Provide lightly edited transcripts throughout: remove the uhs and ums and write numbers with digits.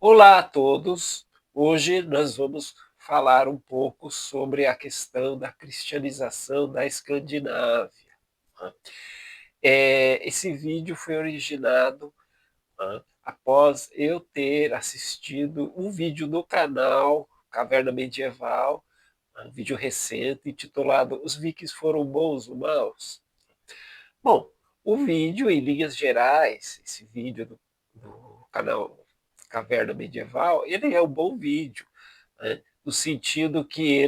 Olá a todos! Hoje nós vamos falar um pouco sobre a questão da cristianização da Escandinávia. Né? Esse vídeo foi originado, após eu ter assistido um vídeo no canal Caverna Medieval, um vídeo recente intitulado Os Vikings foram bons ou maus? Bom, o vídeo, em linhas gerais, esse vídeo do canal Caverna Medieval, ele é um bom vídeo, né? No sentido que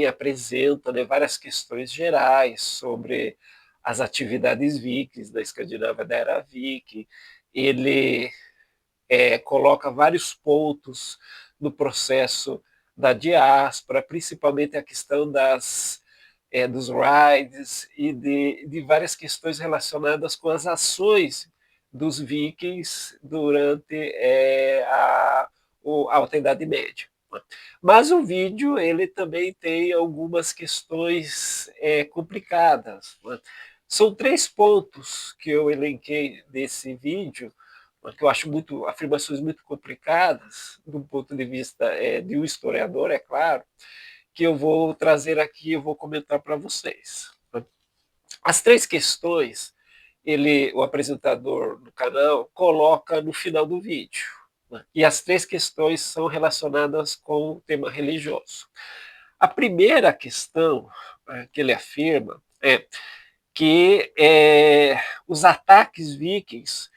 apresenta, né, várias questões gerais sobre as atividades vikings da Escandinávia da Era Viking. Ele coloca vários pontos no processo da diáspora, principalmente a questão dos rides e de várias questões relacionadas com as ações dos vikings durante a Alta Idade Média. Mas o vídeo ele também tem algumas questões complicadas. Né? São três pontos que eu elenquei nesse vídeo, que eu acho afirmações muito complicadas, do ponto de vista de um historiador, é claro, que eu vou trazer aqui, eu vou comentar para vocês. As três questões, o apresentador do canal coloca no final do vídeo. Né? E as três questões são relacionadas com o tema religioso. A primeira questão que ele afirma é que os ataques vikings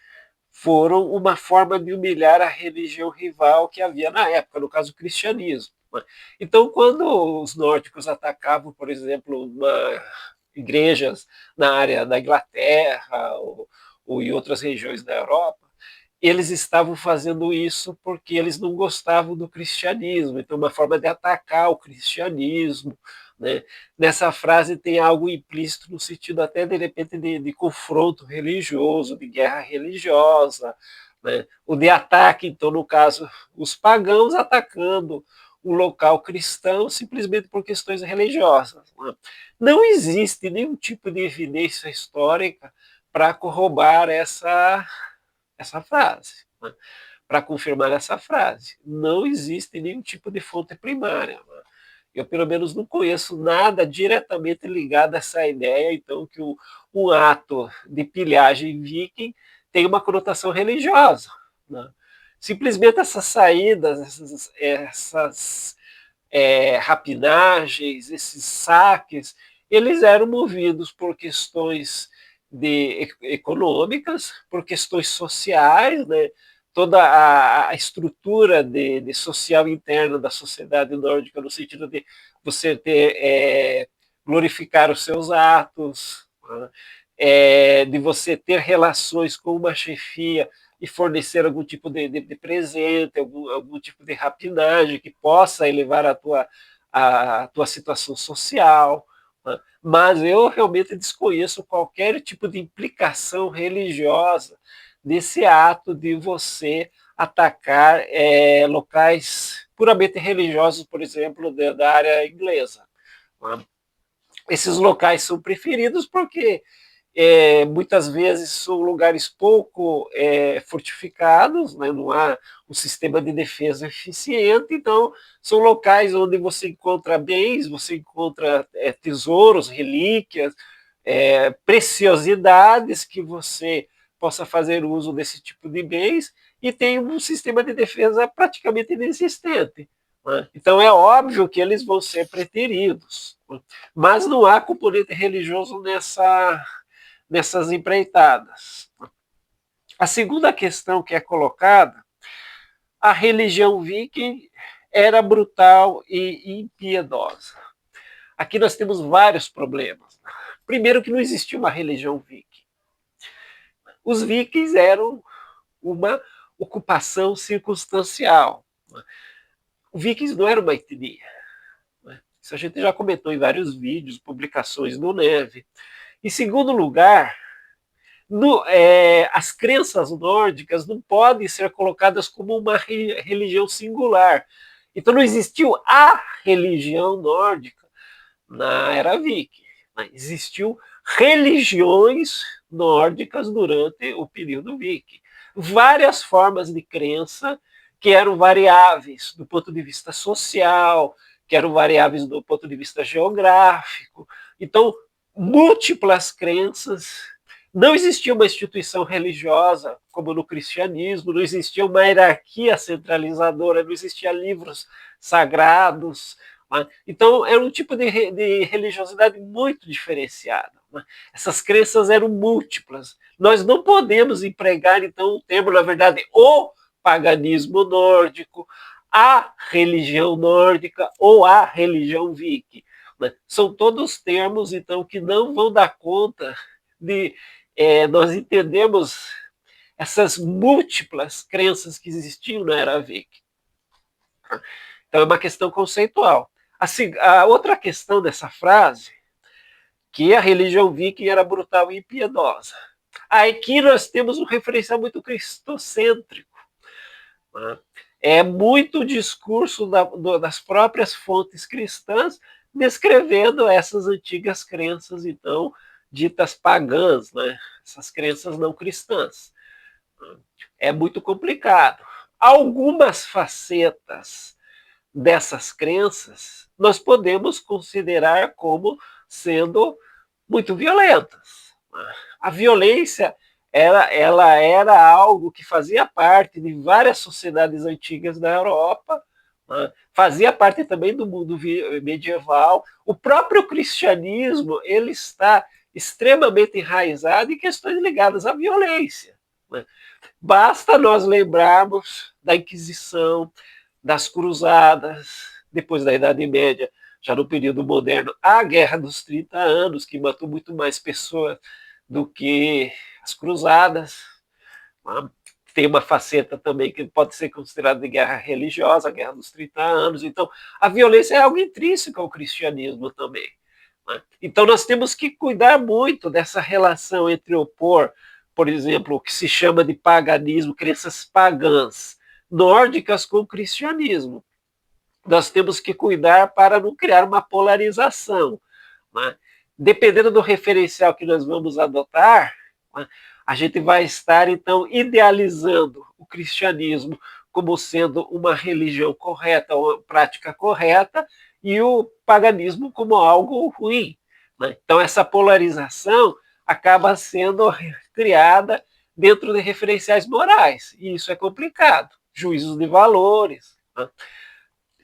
foram uma forma de humilhar a religião rival que havia na época, no caso o cristianismo. Então, quando os nórdicos atacavam, por exemplo, igrejas na área da Inglaterra ou em outras regiões da Europa, eles estavam fazendo isso porque eles não gostavam do cristianismo, então uma forma de atacar o cristianismo. Né? Nessa frase tem algo implícito no sentido até de repente de confronto religioso, de guerra religiosa, né? O de ataque, então no caso os pagãos atacando um local cristão simplesmente por questões religiosas. Né? Não existe nenhum tipo de evidência histórica para corroborar essa frase, né? Para confirmar essa frase. Não existe nenhum tipo de fonte primária. Né? Eu, pelo menos, não conheço nada diretamente ligado a essa ideia, então, que um ato de pilhagem viking tem uma conotação religiosa. Né? Simplesmente essas saídas, essas rapinagens, esses saques, eles eram movidos por questões econômicas, por questões sociais, né? Toda a estrutura de social interna da sociedade nórdica, no sentido de você glorificar os seus atos, né? De você ter relações com uma chefia e fornecer algum tipo de presente, algum tipo de rapinagem que possa elevar a tua situação social. Né? Mas eu realmente desconheço qualquer tipo de implicação religiosa desse ato de você atacar locais puramente religiosos, por exemplo, da área inglesa. Né? Esses locais são preferidos porque muitas vezes são lugares pouco fortificados, né? Não há um sistema de defesa eficiente, então são locais onde você encontra bens, você encontra tesouros, relíquias, preciosidades que você possa fazer uso desse tipo de bens e tem um sistema de defesa praticamente inexistente. Né? Então é óbvio que eles vão ser preteridos, né? Mas não há componente religioso nessas empreitadas. A segunda questão que é colocada, a religião viking era brutal e impiedosa. Aqui nós temos vários problemas. Primeiro que não existia uma religião viking. Os vikings eram uma ocupação circunstancial. O vikings não era uma etnia. Isso a gente já comentou em vários vídeos, publicações no Neve. Em segundo lugar, as crenças nórdicas não podem ser colocadas como uma religião singular. Então não existiu a religião nórdica na era viking. Né? Existiu religiões nórdicas durante o período viking. Várias formas de crença que eram variáveis do ponto de vista social, que eram variáveis do ponto de vista geográfico. Então, múltiplas crenças. Não existia uma instituição religiosa como no cristianismo, não existia uma hierarquia centralizadora, não existia livros sagrados. Né? Então, era um tipo de religiosidade muito diferenciada. Né? Essas crenças eram múltiplas. Nós não podemos empregar, então, o termo, na verdade, o paganismo nórdico, a religião nórdica ou a religião viking. Né? São todos termos, então, que não vão dar conta de nós entendemos essas múltiplas crenças que existiam na era viking. Então, é uma questão conceitual. Assim, a outra questão dessa frase, que a religião viking era brutal e impiedosa. Aqui nós temos um referencial muito cristocêntrico. Né? É muito discurso das próprias fontes cristãs descrevendo essas antigas crenças, então, ditas pagãs, né? Essas crenças não cristãs. É muito complicado. Algumas facetas dessas crenças nós podemos considerar como sendo muito violentas. A violência ela era algo que fazia parte de várias sociedades antigas da Europa, né? Fazia parte também do mundo medieval. O próprio cristianismo ele está extremamente enraizado em questões ligadas à violência. Né? Basta nós lembrarmos da Inquisição, das Cruzadas, depois da Idade Média, já no período moderno, a Guerra dos 30 Anos, que matou muito mais pessoas do que as Cruzadas. Tem uma faceta também que pode ser considerada de guerra religiosa, a Guerra dos 30 Anos. Então, a violência é algo intrínseco ao cristianismo também. Então, nós temos que cuidar muito dessa relação entre opor, por exemplo, o que se chama de paganismo, crenças pagãs nórdicas com o cristianismo. Nós temos que cuidar para não criar uma polarização. Né? Dependendo do referencial que nós vamos adotar, né, a gente vai estar, então, idealizando o cristianismo como sendo uma religião correta, uma prática correta, e o paganismo como algo ruim. Né? Então, essa polarização acaba sendo criada dentro de referenciais morais, e isso é complicado. Juízos de valores. Né?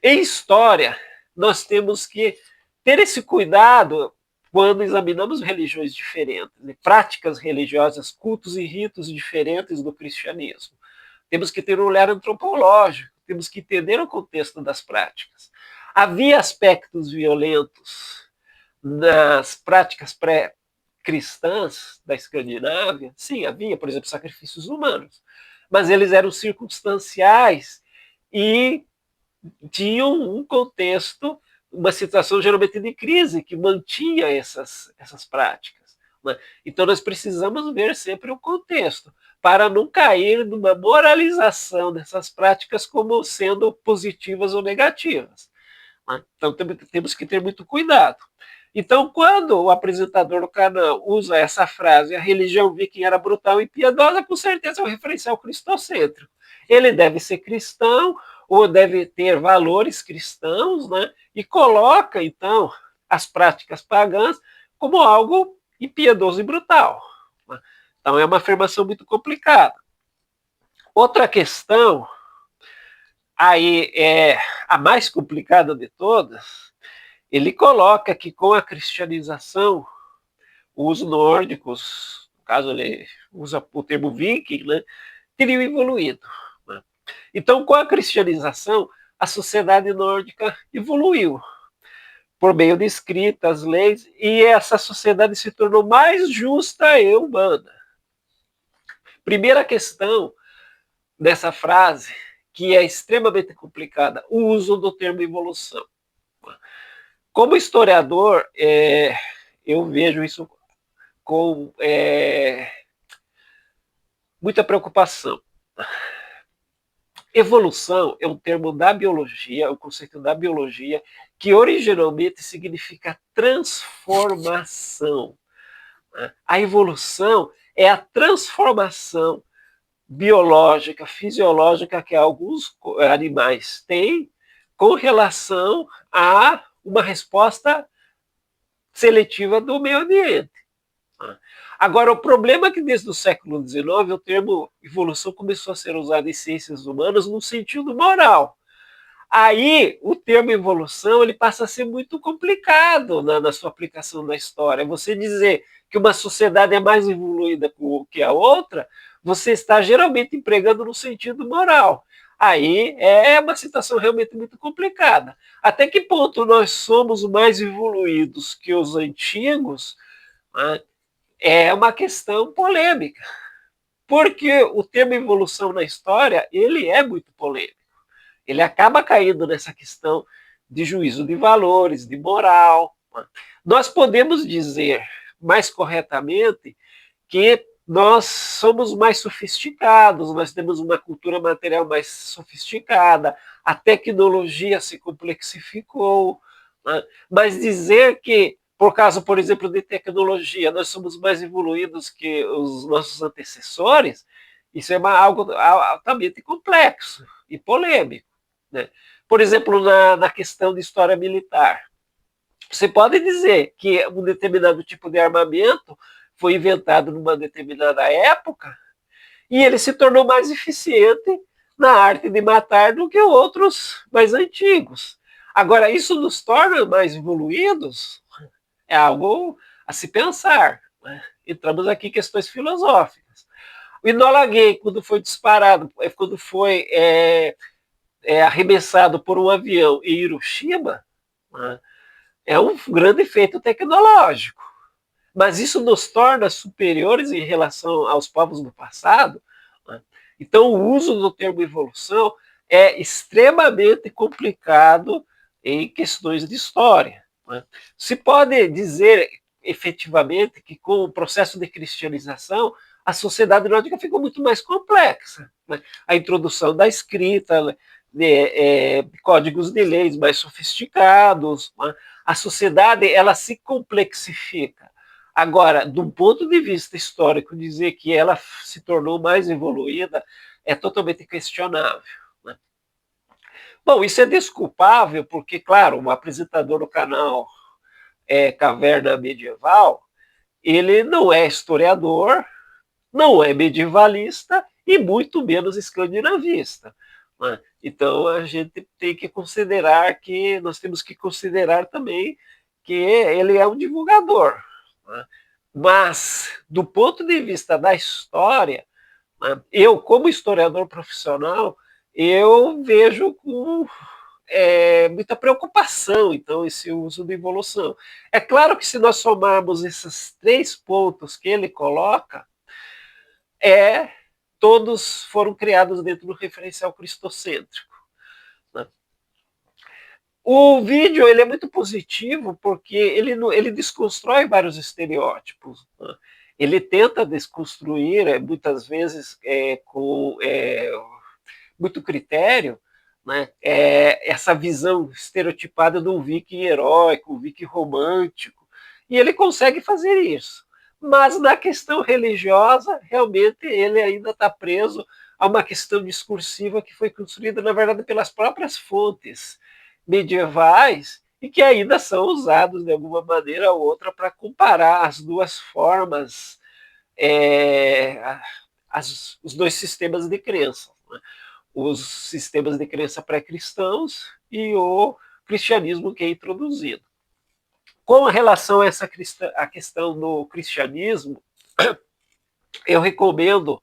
Em história, nós temos que ter esse cuidado quando examinamos religiões diferentes, práticas religiosas, cultos e ritos diferentes do cristianismo. Temos que ter um olhar antropológico, temos que entender o contexto das práticas. Havia aspectos violentos nas práticas pré-cristãs da Escandinávia? Sim, havia, por exemplo, sacrifícios humanos, mas eles eram circunstanciais e tinham um contexto, uma situação geralmente de crise que mantinha essas práticas. Né? Então nós precisamos ver sempre o contexto para não cair numa moralização dessas práticas como sendo positivas ou negativas. Né? Então temos que ter muito cuidado. Então, quando o apresentador do canal usa essa frase, a religião viking era brutal e piedosa, com certeza é um referencial cristocêntrico. Ele deve ser cristão ou deve ter valores cristãos, né? E coloca, então, as práticas pagãs como algo impiedoso e brutal. Né? Então, é uma afirmação muito complicada. Outra questão, aí é a mais complicada de todas, ele coloca que com a cristianização, os nórdicos, no caso ele usa o termo viking, né, teriam evoluído. Né? Então, com a cristianização, a sociedade nórdica evoluiu por meio de escritas, leis, e essa sociedade se tornou mais justa e humana. Primeira questão dessa frase, que é extremamente complicada, o uso do termo evolução. Como historiador, eu vejo isso com muita preocupação. Evolução é um termo da biologia, é um conceito da biologia, que originalmente significa transformação. A evolução é a transformação biológica, fisiológica que alguns animais têm com relação a uma resposta seletiva do meio ambiente. Agora, o problema é que desde o século XIX o termo evolução começou a ser usado em ciências humanas no sentido moral. Aí o termo evolução ele passa a ser muito complicado na sua aplicação na história. Você dizer que uma sociedade é mais evoluída que a outra, você está geralmente empregando no sentido moral. Aí é uma situação realmente muito complicada. Até que ponto nós somos mais evoluídos que os antigos, né, é uma questão polêmica. Porque o termo evolução na história, ele é muito polêmico. Ele acaba caindo nessa questão de juízo de valores, de moral. Nós podemos dizer mais corretamente que nós somos mais sofisticados, nós temos uma cultura material mais sofisticada, a tecnologia se complexificou, né? Mas dizer que, por causa, por exemplo, de tecnologia, nós somos mais evoluídos que os nossos antecessores, isso é algo altamente complexo e polêmico. Né? Por exemplo, na questão de história militar, você pode dizer que um determinado tipo de armamento foi inventado numa determinada época e ele se tornou mais eficiente na arte de matar do que outros mais antigos. Agora, isso nos torna mais evoluídos? É algo a se pensar. Né? Entramos aqui em questões filosóficas. O Enola Gay, quando foi disparado, quando foi arremessado por um avião em Hiroshima, né, é um grande feito tecnológico. Mas isso nos torna superiores em relação aos povos do passado. Né? Então, o uso do termo evolução é extremamente complicado em questões de história. Né? Se pode dizer efetivamente que com o processo de cristianização a sociedade nórdica ficou muito mais complexa. Né? A introdução da escrita, códigos de leis mais sofisticados, né? A sociedade ela se complexifica. Agora, do ponto de vista histórico, dizer que ela se tornou mais evoluída é totalmente questionável. Né? Bom, isso é desculpável porque, claro, o apresentador do canal Caverna Medieval, ele não é historiador, não é medievalista e muito menos escandinavista. Né? Então, a gente tem que considerar que, nós temos que considerar também que ele é um divulgador. Né? Mas, do ponto de vista da história, né, eu, como historiador profissional, eu vejo com muita preocupação, então, esse uso de evolução. É claro que se nós somarmos esses 3 pontos que ele coloca, todos foram criados dentro do referencial cristocêntrico. Né? O vídeo ele é muito positivo porque ele desconstrói vários estereótipos. Né? Ele tenta desconstruir, muitas vezes, com muito critério, né? Essa visão estereotipada do viking heróico, o viking romântico, e ele consegue fazer isso. Mas na questão religiosa, realmente ele ainda está preso a uma questão discursiva que foi construída, na verdade, pelas próprias fontes medievais e que ainda são usados de alguma maneira ou outra para comparar as duas formas, os dois sistemas de crença. Né? Os sistemas de crença pré-cristãos e o cristianismo que é introduzido. Com relação a a questão do cristianismo, eu recomendo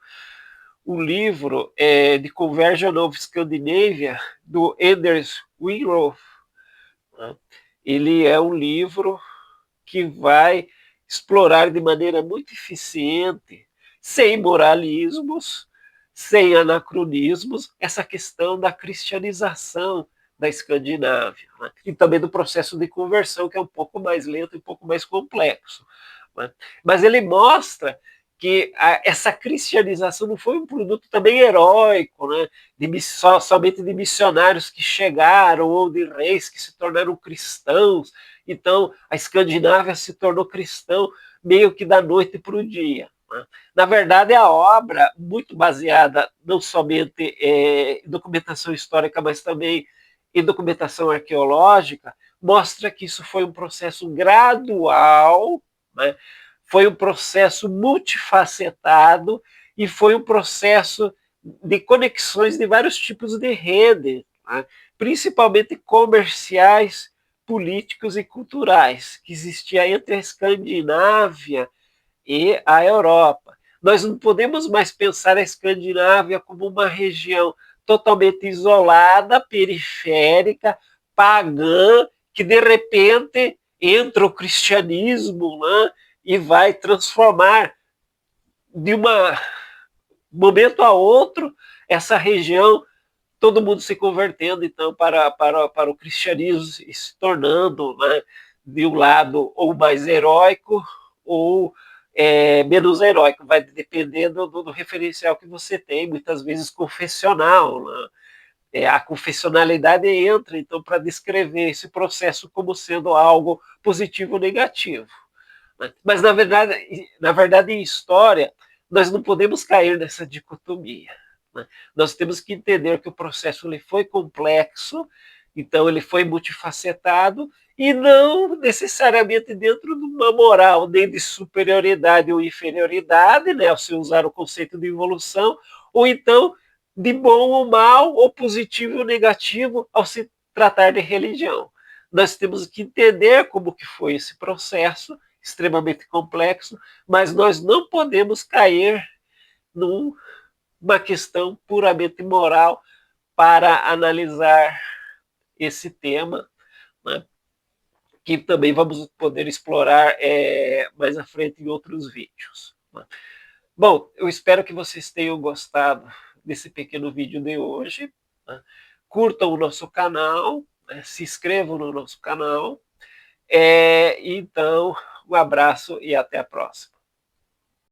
o livro The Conversion of Scandinavia, do Anders Winroth. Né? Ele é um livro que vai explorar de maneira muito eficiente, sem moralismos, sem anacronismos, essa questão da cristianização da Escandinávia, né? E também do processo de conversão, que é um pouco mais lento e um pouco mais complexo. Né? Mas ele mostra que essa cristianização não foi um produto também heróico, né? Somente de missionários que chegaram ou de reis que se tornaram cristãos. Então, a Escandinávia se tornou cristão meio que da noite para o dia. né? Na verdade, a obra, muito baseada não somente em documentação histórica, mas também em documentação arqueológica, mostra que isso foi um processo gradual, né? Foi um processo multifacetado e foi um processo de conexões de vários tipos de rede, né? Principalmente comerciais, políticos e culturais, que existia entre a Escandinávia e a Europa. Nós não podemos mais pensar a Escandinávia como uma região totalmente isolada, periférica, pagã, que de repente entra o cristianismo, né, e vai transformar de um momento a outro essa região, todo mundo se convertendo então para o cristianismo e se tornando, né, de um lado ou mais heróico ou menos heróico, vai dependendo do referencial que você tem, muitas vezes confessional, né? A confessionalidade entra então para descrever esse processo como sendo algo positivo ou negativo. Né? Mas na verdade, em história, nós não podemos cair nessa dicotomia. Né? Nós temos que entender que o processo ele foi complexo, então ele foi multifacetado e não necessariamente dentro de uma moral nem de superioridade ou inferioridade, né, ao se usar o conceito de evolução, ou então de bom ou mal, ou positivo ou negativo ao se tratar de religião. Nós temos que entender como que foi esse processo extremamente complexo, mas nós não podemos cair numa questão puramente moral para analisar esse tema, né, que também vamos poder explorar mais à frente em outros vídeos. Né. Bom, eu espero que vocês tenham gostado desse pequeno vídeo de hoje. Né. Curtam o nosso canal, né, se inscrevam no nosso canal. Então, um abraço e até a próxima.